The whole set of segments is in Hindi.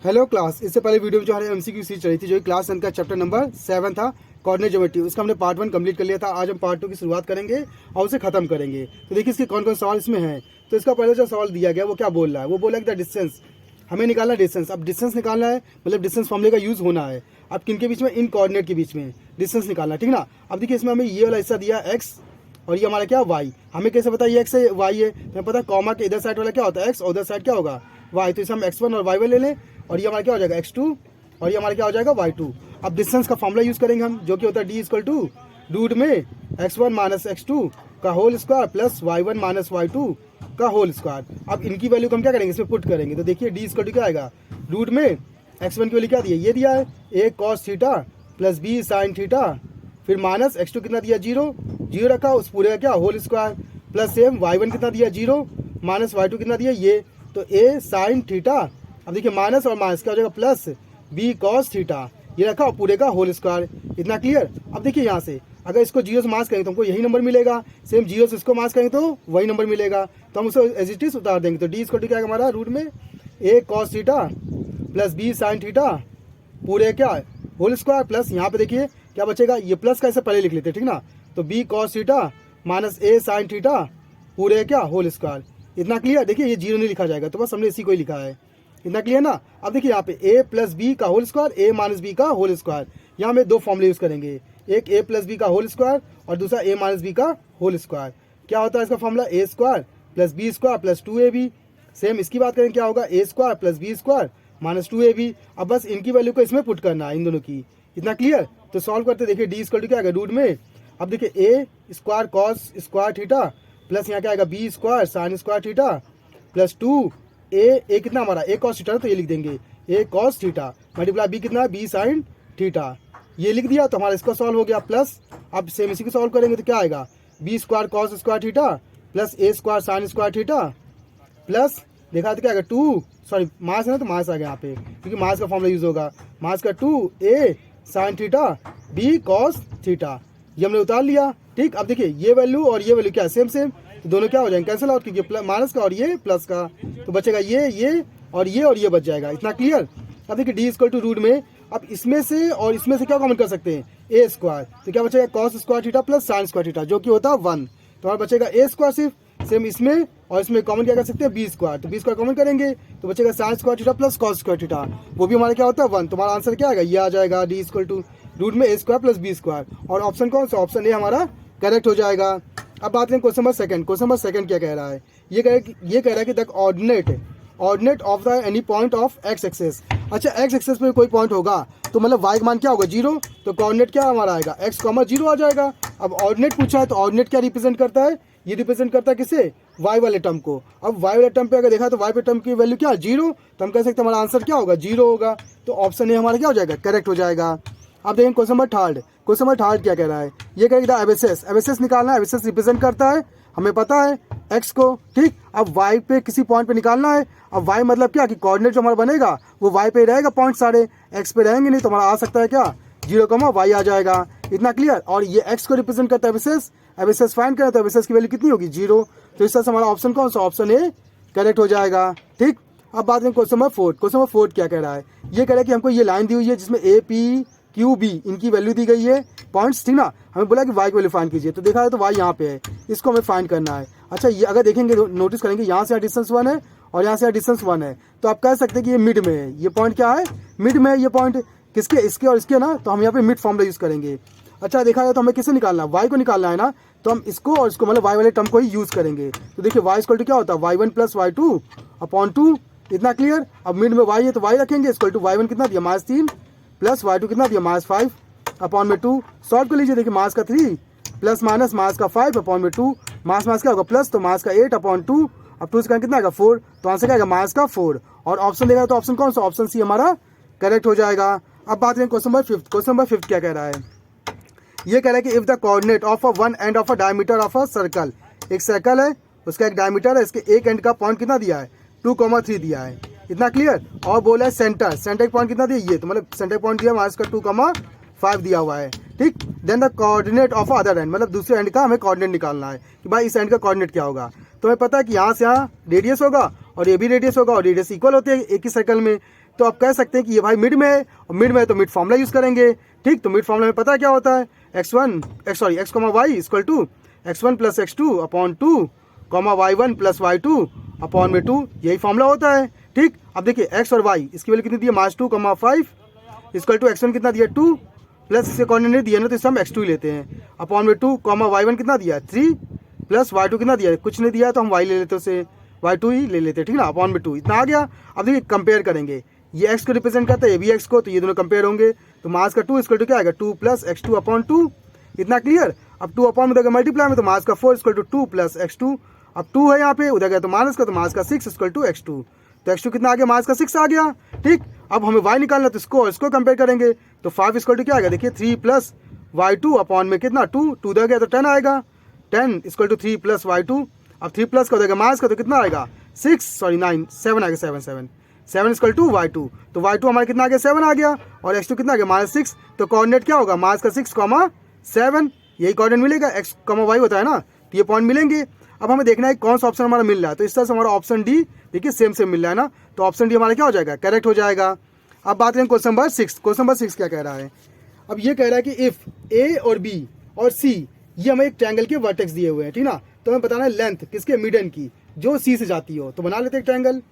हेलो क्लास, इससे पहले वीडियो में जो हमारे एमसीक्यू सीरीज चली थी, जो क्लास 10 का चैप्टर नंबर 7 था कोऑर्डिनेट ज्योमेट्री, उसका हमने पार्ट 1 कंप्लीट कर लिया था। आज हम पार्ट 2 की शुरुआत करेंगे और उसे खत्म करेंगे। तो देखिए इसके कौन कौन सवाल इसमें हैं। तो इसका पहले जो सवाल दिया गया वो क्या बोल रहा है, वो बोला कि द डिस्टेंस, हमें निकालना है डिस्टेंस। अब डिस्टेंस निकालना है मतलब डिस्टेंस फॉर्मूले का यूज होना है। अब किन के बीच में, इन कोऑर्डिनेट के बीच में डिस्टेंस निकालना है, ठीक ना। अब देखिए इसमें हमें ये वाला हिस्सा दिया x और ये हमारा क्या y। हमें कैसे पता ये x है y है, हमें पता कॉमा के इधर साइड वाला क्या होता है x और उधर साइड क्या होगा y। तो इसे हम x1 और y1 ले लें और ये हमारा क्या हो जाएगा x2 और ये हमारा क्या हो जाएगा y2। अब डिस्टेंस का फॉर्मूला यूज करेंगे हम, जो कि होता है d इक्वल टू रूट में x1 माइनस x2 का whole square plus y1 minus y2 का होल स्क्वायर। अब इनकी वैल्यू को हम क्या करेंगे, इसमें पुट करेंगे। तो देखिए d इक्वल टू क्या आएगा, रूट में x1 की वैल्यू क्या दी है, ये दिया है a cos theta plus b sin theta, फिर माइनस x2 कितना दिया, 0 रखा, उस पूरे का क्या whole square, plus same y1 कितना दिया 0 माइनस y2 कितना दिया ये, तो a sin थीटा। अब देखिए माइनस और माइनस क्या हो जाएगा प्लस b cos थीटा, ये रखा और पूरे का होल स्क्वायर। इतना क्लियर। अब देखिए यहाँ से अगर इसको 0 से मास करेंगे तो हमको यही नंबर मिलेगा, सेम 0 से इसको मास करेंगे तो वही नंबर मिलेगा। तो हम उसको एज इट इज उतार देंगे। तो d इक्वल टू क्या आएगा हमारा, रूट में a cos theta plus b sin theta पूरे क्या होल स्क्वायर, प्लस यहाँ पे देखिए क्या बचेगा, ये प्लस का ऐसे पहले लिख लेते हैं, ठीक ना। तो b cos theta minus a sin theta पूरे क्या होल स्क्वायर। इतना क्लियर। देखिए ये 0 नहीं लिखा जाएगा, तो बस हमने इसी को ही लिखा है। इतना क्लियर ना। अब देखिए यहाँ पे a प्लस बी का whole square, a minus B का होल स्क्वायर। यहाँ में दो फॉर्मूले यूज करेंगे, एक a प्लस बी का होल स्क्वायर और दूसरा a माइनस बी का होल स्क्वायर। क्या होता है इसका formula, a square plus B square plus 2ab। Same इसकी बात करें क्या होगा, a square plus B square minus 2ab। अब बस इनकी वैल्यू को इसमें पुट करना है, इन दोनों की। इतना क्लियर। तो सॉल्व करते देखिए d इक्वल टू क्या आएगा, रूट में अब देखिए a square cos square theta plus यहाँ क्या आएगा b square sine square theta plus 2 a कितना हमारा a cos थीटा, तो ये लिख देंगे a cos theta multiply b कितना है b साइन थीटा, ये लिख दिया। तो हमारा इसका सॉल्व हो गया। प्लस अब सेम इसी को सॉल्व करेंगे तो क्या आएगा, b square cos square theta plus a square sine square theta plus देखा तो क्या आएगा 2, सॉरी मास है ना, तो मास आ गया यहाँ पे क्योंकि मास का फॉर्मूला यूज होगा, मास का 2a sine theta b cos theta, ये हमने उतार लिया। ठीक। अब देखिए ये वैल्यू और ये वैल्यू क्या है, सेम सेम, तो दोनों क्या हो जाएंगे, कैंसिल आउट, क्योंकि माइनस का और ये प्लस का, तो बचेगा ये और ये बच जाएगा। इतना क्लियर। अब देखिए d इक्वल टू रूट में अब इसमें से और इसमें से क्या कॉमन कर सकते हैं, a स्क्वायर, तो क्या बचेगा cos square theta plus sine square theta, जो कि होता है 1। तो हमारा बचेगा a स्क्वायर सिर्फ, सेम इसमें और इसमें कॉमन क्या कर सकते हैं, b स्क्वायर, तो b स्क्वायर कॉमन करेंगे तो बचेगा sine square theta plus cos square theta, वो भी हमारा क्या होता है 1। तो हमारा आंसर क्या आएगा, ये आ जाएगा d इक्वल टू रूट में a square plus b square. और ऑप्शन कौन सा, ऑप्शन ए हमारा करेक्ट हो जाएगा। अब बात करें question number second. Question number second क्या कह रहा है, ये कह रहा है कि the ordinate of the any point of X axis. अच्छा, एक्स एक्सेस पे कोई पॉइंट होगा तो मतलब y का मान क्या होगा 0, तो कोऑर्डिनेट क्या हमारा आएगा x, 0 आ जाएगा। अब ऑर्डिनेट पूछा है तो ऑर्डिनेट क्या रिप्रेजेंट करता है, ये रिप्रेजेंट करता है किसे, y वाले टर्म को। अब y वाले टर्म पे अगर देखा तो y पे टर्म की वैल्यू क्या 0, तो हम कह सकते हैं हमारा आंसर क्या होगा 0 होगा। तो ऑप्शन ए हमारा क्या हो जाएगा, करेक्ट हो जाएगा। अब देखें question number third. Question number third क्या कह रहा है, ये कह रहा है एबेसिस निकालना है। एबेसिस रिप्रेजेंट करता है, हमें पता है x को। ठीक। अब y पे किसी पॉइंट पे निकालना है। अब y मतलब क्या कि कोऑर्डिनेट जो हमारा बनेगा वो y पे ही रहेगा, पॉइंट सारे x पे रहेंगे नहीं, तो हमारा आ सकता है क्या 0, y आ जाएगा। इतना क्लियर। और ये x को रिप्रेजेंट करता है एबेसिस, एबेसिस फाइंड करें तो एबेसिस की वैल्यू कितनी होगी 0। तो इस तरह से हमारा ऑप्शन कौन सा, ऑप्शन ए करेक्ट हो जाएगा। ठीक। अब बात करें question number fourth. Question number fourth क्या कह रहा है, ये कह रहा है कि हमको ये लाइन दी हुई है जिसमें a p q b इनकी वैल्यू दी गई है पॉइंट्स, ठीक ना। हमें बोला कि y की वैल्यू फाइंड कीजिए, तो देखा है तो y यहाँ पे है, इसको हमें फाइंड करना है। अच्छा, ये अगर देखेंगे नोटिस करेंगे यहाँ से डिस्टेंस 1 है और यहाँ से डिस्टेंस 1 है, तो आप कह सकते हैं कि ये मिड में है। ये पॉइंट क्या है, मिड में है ये पॉइंट, किसके, इसके और इसके ना, तो हम यहाँ पे मिड फॉर्मूला यूज करेंगे। अच्छा, देखा जाए तो हमें किसे निकालना है, y को निकालना है ना, तो हम इसको और इसको मतलब y वाले टर्म को ही यूज करेंगे। तो देखिए y इक्वल टू क्या होता है y1 प्लस y2 अपॉन 2। इतना क्लियर। अब मिड में y है तो y रखेंगे, इक्वल टू y1 कितना दिया -3 प्लस y2 कितना दिया -5 अपॉन में 2। सॉल्व कर लीजिए। देखिए मास का 3 प्लस माइनस मास का 5 अपॉन में 2, मास क्या होगा प्लस, तो मास का 8 अपॉन 2, अब 2 से कितना आएगा 4, तो आंसर क्या आएगा मास का 4। और ऑप्शन देगा तो ऑप्शन कौन सा, ऑप्शन सी हमारा करेक्ट हो जाएगा। अब बात करें question number fifth. Question number fifth क्या कह रहा है, ये कह रहा है कि if the coordinate of a one end of a diameter of a circle, एक सर्कल है उसका एक डायमीटर है, इसके एक एंड का पॉइंट कितना दिया है 2,3 दिया है। इतना क्लियर। और बोला है सेंटर पॉइंट कितना दिया, ये तो मतलब सेंटर पॉइंट दिया हमारा इसका 2,5 दिया हुआ है। ठीक। Then the coordinate of other end, मतलब दूसरे एंड का हमें कोऑर्डिनेट निकालना है कि भाई इस एंड का कोऑर्डिनेट क्या होगा। तो हमें पता है कि यहाँ से यहाँ रेडियस होगा और ये भी रेडियस होगा और रेडियस इक्वल होते हैं एक ही सर्कल में। तो आप कह सकते हैं कि ये भाई मिड में है और मिड में है तो मिड फॉर्मूला यूज़ करेंगे। ठीक, तो मिड फॉर्मूला में पता है क्या होता है, X comma Y equal to x1 plus x2 upon 2 comma y1 plus y2 upon में 2, यही फॉर्मूला होता है। ठीक, अब देखिए x और y इसकी वैल्यू कितनी दी है, -2 कॉमा 5 इक्वल टू x1 कितना दिया 2 प्लस इससे कोऑर्डिनेट दिया ना तो इससे हम x2 लेते हैं अपॉन में 2 कॉमा y1 कितना दिया 3 प्लस y2 कितना दिया, कुछ नहीं दिया तो हम y ले लेते उसे y2 ही ले लेते हैं। ठीक ना, अपॉन में 2 इतना आ गया। अब देखिए कंपेयर करेंगे, ये x को रिप्रेजेंट करता है ये भी x को, तो ये दोनों कंपेयर होंगे तो मास का 2 इक्वल टू क्या आएगा 2 प्लस x2 अपॉन 2, इतना क्लियर। अब 2 अपॉन में देगा मल्टीप्लाई में तो मास का 4 इक्वल टू 2 प्लस x2, अब 2 है यहाँ पे, उधर गया तो माइनस का, तो मास का 6 इक्वल टू x2, तो x2 कितना आ गया, मास का 6 आ गया। ठीक, अब हमें y निकालना तो इसको और इसको कंपेयर करेंगे तो 5 इक्वल टू क्या आएगा, देखिए 3 प्लस y2 अपॉन में कितना 2 उधर गया तो 10 आएगा, 10 इक्वल टू 3 प्लस y2, अब 3 प्लस का हो जाएगा मास का तो कितना आएगा 7 आएगा 7 इक्वल टू y2, तो y2 हमारा कितना आ गया 7 आ गया और x2 कितना आ गया -6, तो कोऑर्डिनेट क्या होगा मास का 6 कॉमा 7, यही कोऑर्डिनेट मिलेगा, x कॉमा y होता है ना, तो ये पॉइंट मिलेंगे। अब हमें देखना है कौन सा ऑप्शन हमारा मिल रहा है, तो इस तरह से हमारा ऑप्शन डी देखिए सेम मिल रहा है ना, तो ऑप्शन डी हमारा क्या हो जाएगा, करेक्ट हो जाएगा। अब बात करें क्वेश्चन नंबर 6, क्वेश्चन नंबर 6 क्या कह रहा है, अब ये कह रहा है कि इफ ए और बी और सी ये हमें एक ट्रायंगल के वर्टेक्स दिए हुए हैं, ठीक ना, तो हमें बताना है लेंथ किसके, मिडन की, जो सी से जाती हो, तो बना लेते हैं ट्रायंगल,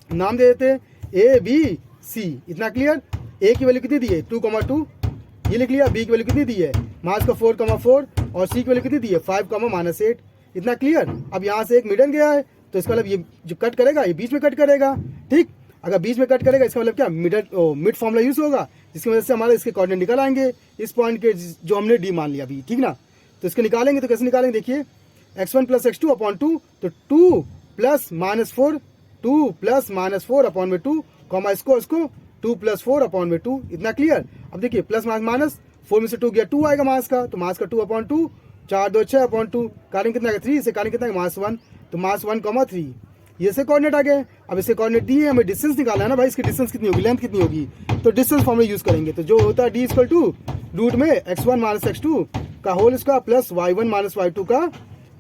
नाम दे देते हैं ए बी सी, इतना क्लियर। ए की वैल्यू कितनी दी है 2,2 ये लिख लिया, बी की वैल्यू कितनी दी है मास का 4,4 और सी की वैल्यू कितनी दी है 5,-8, इतना क्लियर। अब यहाँ से एक मिडन गया है तो इसका मतलब ये जो कट करेगा ये बीच में कट करेगा। ठीक, अगर बीच में कट करेगा इसका मतलब क्या, मिड फॉर्मूला यूज होगा जिसकी वजह से हमारे इसके कोऑर्डिनेट निकल आएंगे इस पॉइंट के जो हमने डी मान लिया अभी। ठीक ना, तो इसके निकालेंगे तो कैसे निकालेंगे, देखिए x1 प्लस x2 अपॉन 2, तो 2 प्लस -4 2 प्लस -4 अपॉन में 2 कॉमा इसको 2 प्लस 4 अपॉन में 2, इतना क्लियर। अब देखिए प्लस माइनस 4 में से 2 गया 2 आएगा मास का, तो मास का 2 अपॉन 2 4 2 6 अपॉन 2, कारण कितना आएगा 3, इसे कारण कितना मास 1, तो मास 1,3, ये से कोऑर्डिनेट आ गए। अब इसे कोऑर्डिनेट दिए हमें डिस्टेंस निकालना है ना भाई, इसकी डिस्टेंस कितनी होगी, लेंथ कितनी होगी, तो डिस्टेंस फॉर्मूला यूज करेंगे, तो जो होता है डी इक्वल टू रूट में x1 माइनस x2 का whole square plus y1 minus y2 का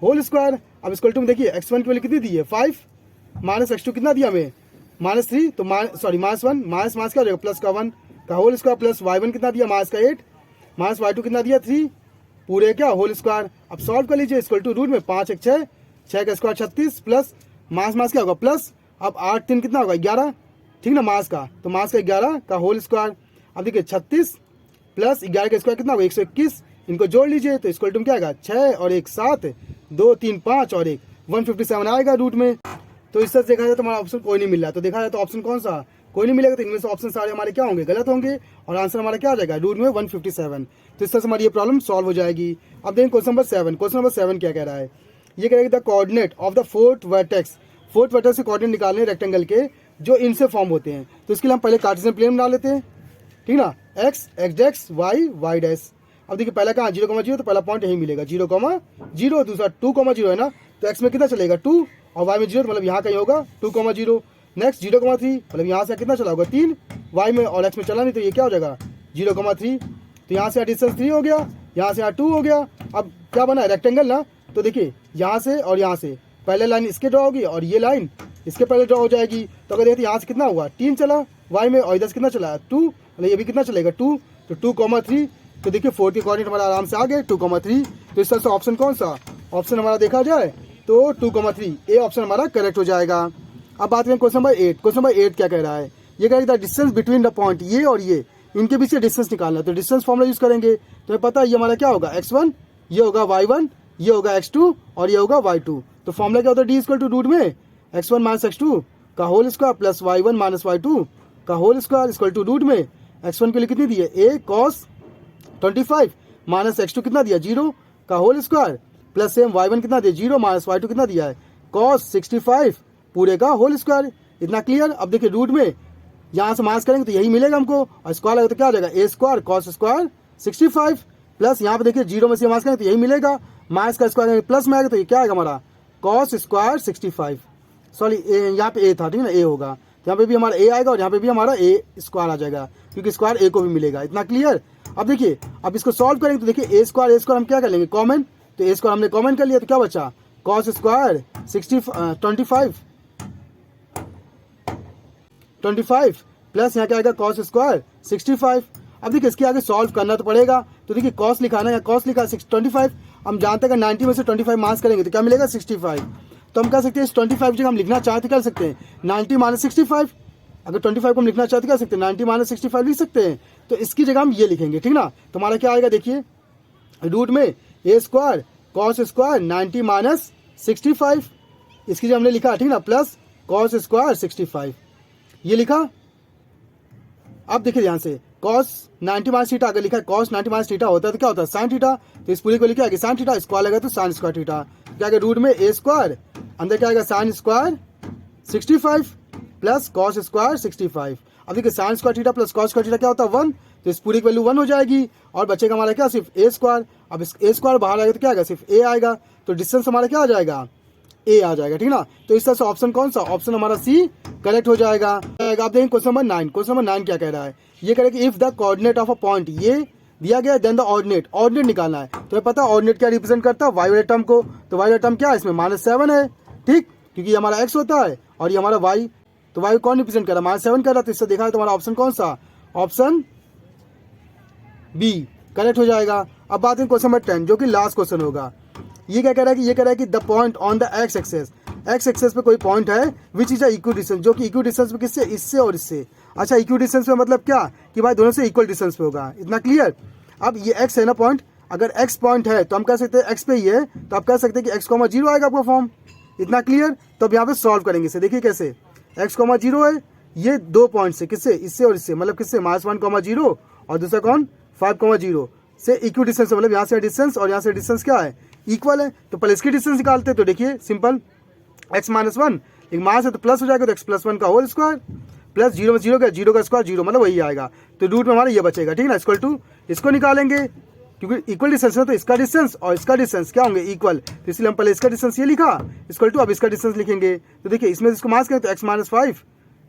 होल स्क्वायर। अब इक्वल टू में देखिए x1 की वैल्यू कितनी दी है 5 माइनस x2 कितना दिया हमें -3, तो -1 माइनस क्या हो जाएगा प्लस का 1 का होल स्क्वायर प्लस y1 कितना दिया माइनस का 8 माइनस y2 कितना दिया 3 पूरे क्या होल स्क्वायर। अब सॉल्व कर लीजिए, इक्वल टू रूट में 5 1 6 का स्क्वायर 36 प्लस मास क्या होगा प्लस, अब 8 3 कितना होगा 11, ठीक ना, मास का, तो मास का 11 का होल स्क्वायर। अब देखिए 36 प्लस 11 का स्क्वायर कितना होगा 121, इनको जोड़ लीजिए तो इक्वल टू क्या आएगा 6 और 1 7 2 3 5 और 1 157 आएगा रूट में। तो इस तरह से देखा जाए तो हमारा ऑप्शन कोई नहीं मिल रहा, तो देखा जाए तो ऑप्शन कौन सा कोई नहीं मिलेगा, तो इनमें से ऑप्शन सारे हमारे क्या होंगे गलत होंगे और आंसर हमारा क्या आ जाएगा रूट में 157। तो इस तरह से हमारी ये प्रॉब्लम सॉल्व हो जाएगी। अब देखें क्वेश्चन नंबर 7, क्वेश्चन नंबर 7 क्या कह रहा है, ये कह रहा है the coordinate of the fourth vertex से कोऑर्डिनेट निकालने रेक्टेंगल के जो इनसे फॉर्म होते हैं, तो इसके लिए हम पहले कार्टेशियन प्लेन बना लेते हैं, ठीक ना, x डैश y डैश। अब देखिए पहला कहाँ 0,0, तो पहला पॉइंट यही मिलेगा 0,0, दूसरा 2,0 है ना, तो x में कितना चलेगा 2 और y में 0, मतलब यहाँ कहीं होगा 2,0। नेक्स्ट 0,3, मतलब यहाँ से कितना चला होगा 3, y में और x में चला नहीं, तो ये क्या हो जाएगा 0,3, तो यहाँ से डिस्टेंस 3 हो गया, यहाँ से यहाँ 2 हो गया। अब क्या बना है रेक्टेंगल ना, तो देखिए यहाँ से और यहाँ से पहले लाइन इसके ड्रॉ होगी और ये लाइन इसके पहले ड्रॉ हो जाएगी, तो अगर देखते यहाँ से कितना हुआ 3 चला y में और इधर से कितना चला 2, मतलब ये भी कितना चलेगा 2, तो 2,3, तो देखिए 4 के कोऑर्डिनेट हमारा आराम से आ गए 2,3। तो इस तरह से ऑप्शन कौन सा ऑप्शन हमारा देखा जाए तो 2,3 ए ऑप्शन हमारा करेक्ट हो जाएगा। अब बात करें क्वेश्चन नंबर 8, क्वेश्चन नंबर 8 क्या कह रहा है, ये कह रहा है डिस्टेंस बिटवीन द पॉइंट ये और ये इनके बीच से डिस्टेंस निकालना है, तो डिस्टेंस फॉर्मूला यूज करेंगे, तो हमें पता है ये हमारा क्या होगा x1, ये होगा y1, ये होगा x2 और ये होगा y2। तो फॉर्मूला क्या होता है डी इक्वल टू रूट में x1 माइनस x2 का whole square plus y1 minus y2 का whole square equal to root में x1 के लिए कितनी दी है a cos 25 माइनस x2 कितना दिया 0 का whole square plus same y1 कितना दिया 0 माइनस y2 कितना दिया है cos 65 पूरे का होल स्क्वायर, इतना क्लियर। अब देखिए रूट में यहाँ से माइनस करेंगे तो यही मिलेगा हमको और स्क्वायर लगेगा तो क्या हो जाएगा a square cos square 65 plus यहाँ पे देखिए 0 में से माइनस करेंगे तो यही मिलेगा, माइनस का स्क्वायर प्लस में आएगा तो ये क्या आएगा हमारा cos स्क्वायर 65, सॉरी यहाँ पे a था, ठीक है ना, a होगा, यहाँ पे भी हमारा a आएगा और यहाँ पे भी हमारा a स्क्वायर आ जाएगा क्योंकि स्क्वायर a को भी मिलेगा, इतना क्लियर। अब देखिए अब इसको सॉल्व करेंगे तो देखिए a स्क्वायर हम क्या कर लेंगे कॉमन, तो a स्क्वायर हमने कॉमन कर लिया तो क्या बचा कॉस स्क्वायर 25 प्लस यहाँ क्या आएगा कॉस स्क्वायर 65। अब देखिए इसके आगे सॉल्व करना तो पड़ेगा, तो देखिए कॉस लिखा ना, या कॉस लिखा 25, हम जानते हैं कि 90 में से 25 माइनस करेंगे तो क्या मिलेगा 65। तो हम कह सकते हैं इस 25 जगह हम लिखना चाहते कर सकते हैं 90 माइनस 65। अगर 25 को हम लिखना चाहते कर सकते हैं 90 माइनस 65 लिख सकते हैं, तो इसकी जगह हम ये लिखेंगे, ठीक ना। तो हमारा क्या आएगा देखिए, रूट में ए स्क्वायर कॉस स्क्वायर 90 माइनस 65, इसकी जगह हमने लिखा, ठीक ना, प्लस कॉस स्क्वायर 65 ये लिखा। अब देखिए ध्यान से, cos 90 माइनस थीटा अगर लिखा है cos 90 माइनस थीटा होता है तो क्या होता है sin थीटा, तो इस पूरी को लिखा है sin थीटा, स्क्वायर लगा तो sin स्क्वायर थीटा, क्या आएगा रूट में ए स्क्वायर, अंदर क्या आएगा sin square 65 plus cos square 65। अब देखिए sin square theta plus cos square theta क्या होता है 1, तो इस पूरी की वैल्यू 1 हो जाएगी और बचेगा हमारा क्या सिर्फ ए स्क्वायर। अब इस ए स्क्वायर बाहर आएगा तो क्या आएगा सिर्फ ए आएगा, तो डिस्टेंस हमारा क्या आ जाएगा ए आ जाएगा, ठीक ना। तो इस तरह से ऑप्शन कौन सा, ऑप्शन हमारा सी करेक्ट हो जाएगा। आप देखेंगे क्वेश्चन नंबर 9, क्वेश्चन नंबर 9 क्या कह रहा है, ये कह रहा है कि if the coordinate of a point, ये दिया गया देन द ऑर्डिनेट निकालना है। तो पता है ऑर्डिनेट क्या रिप्रेजेंट करता है, वाई वाले टर्म को, तो वाई वाला टर्म क्या है इसमें -7 है, ठीक, क्योंकि ये हमारा x होता है और ये हमारा y, तो y कौन रिप्रेजेंट कर रहा है -7 कर रहा है, तो इससे देखा है तो हमारा ऑप्शन कौन सा, ऑप्शन बी करेक्ट हो जाएगा। अब बात है क्वेश्चन नंबर 10 जो कि लास्ट क्वेश्चन होगा। ये क्या कह रहा है कि ये कह रहा है कि the point on the X axis पे कोई पॉइंट है विच इज इक्वल डिस्टेंस, जो कि इक्वल डिस्टेंस पे किससे, इससे और इससे। अच्छा इक्वल डिस्टेंस पे मतलब क्या कि भाई दोनों से इक्वल डिस्टेंस पे होगा, इतना क्लियर। अब ये एक्स है ना पॉइंट, अगर एक्स पॉइंट है तो हम कह सकते हैं एक्स पे ही है, तो आप कह सकते हैं कि एक्स कॉमा 0 आएगा आपका फॉर्म, इतना क्लियर। तो अब यहाँ पे सॉल्व करेंगे इसे, देखिए कैसे, एक्स कॉमा 0 है, ये दो पॉइंट से किससे, इससे और इससे, मतलब किससे -1,0 और दूसरा कौन 5,0 से इक्वल डिस्टेंस, मतलब यहाँ से डिस्टेंस और यहाँ से डिस्टेंस क्या है इक्वल है। तो पहले इसकी डिस्टेंस निकालते हैं, तो देखिए सिंपल x -1 एक मास है तो प्लस हो जाएगा, तो x +1 का होल स्क्वायर प्लस 0 में 0 का 0 का स्क्वायर 0, मतलब वही आएगा। तो रूट में हमारा ये बचेगा, ठीक है ना, इक्वल टू इसको निकालेंगे क्योंकि इक्वल डिस्टेंस है, तो इसका डिस्टेंस और इसका डिस्टेंस क्या होंगे इक्वल, तो इसलिए हम पहले इसका डिस्टेंस ये लिखा इक्वल टू, अब इसका डिस्टेंस लिखेंगे। तो देखिए इसमें इसको मास करें तो x -5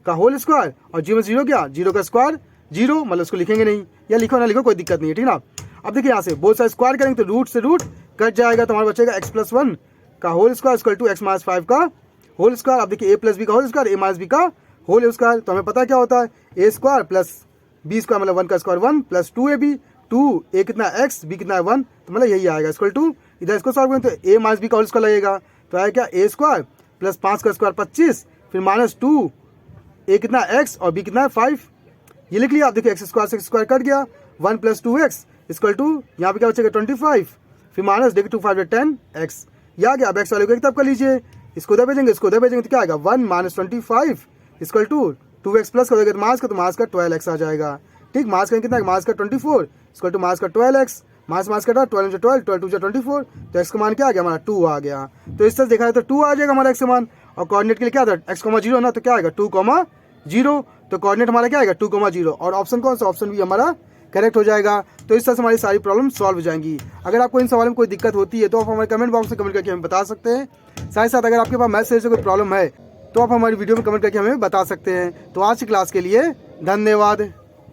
का होल स्क्वायर और 0 में 0 क्या 0 का स्क्वायर 0, मतलब उसको लिखेंगे नहीं, या लिखो ना लिखो कोई दिक्कत नहीं है, ठीक ना। अब देखिए यहाँ से बहुत सारा स्क्वायर करेंगे तो रूट से रूट कट जाएगा, तो हमारा बचेगा x +1 का whole square equal to x -5 का होल स्क्वायर। अब देखिए a + b का होल स्क्वायर a - b का होल स्क्वायर, तो हमें पता क्या होता है a square plus b square मतलब 1 का स्क्वायर 1 प्लस 2ab 2 a कितना x b कितना है 1, तो मतलब यही आएगा इक्वल टू, इधर इसको सॉल्व करें तो a - b का होल स्क्वायर लगेगा, तो आएगा क्या a स्क्वायर प्लस 5 का स्क्वायर 25 फिर -2 a कितना x और b कितना है 5, ये लिख लिया। आप देखिए x स्क्वायर से स्क्वायर कट गया 1 + 2x इक्वल टू यहाँ पे क्या बचेगा 25 फिर माइनस देखिए 2 5 10x, ये आ गया। अब x वाले को एक तरफ कर लीजिए, इसको उधर भेजेंगे इसको उधर भेजेंगे तो क्या आएगा 1 - 25 इक्वल टू 2x प्लस कर देंगे तो मास का 12x आ जाएगा, ठीक। मास का कितना है मास का 24 इक्वल टू मास का 12x, मास का 12 × 12 12 × 24, तो x का मान क्या आ गया हमारा 2 आ गया। तो इस तरह देखा है तो 2 आ जाएगा हमारा x का मान, और कोऑर्डिनेट के लिए क्या था x, 0 ना, तो क्या आएगा 2, 0, तो कोऑर्डिनेट हमारा क्या आएगा 2, 0, और ऑप्शन कौन सा, ऑप्शन भी हमारा करेक्ट हो जाएगा। तो इस तरह से हमारी सारी प्रॉब्लम सॉल्व हो जाएंगी। अगर आपको इन सवालों में कोई दिक्कत होती है तो आप हमारे कमेंट बॉक्स में कमेंट करके हमें बता सकते हैं। साथ ही साथ अगर आपके पास मैथ से कोई प्रॉब्लम है तो आप हमारी वीडियो में कमेंट करके हमें बता सकते हैं। तो आज की क्लास के लिए धन्यवाद।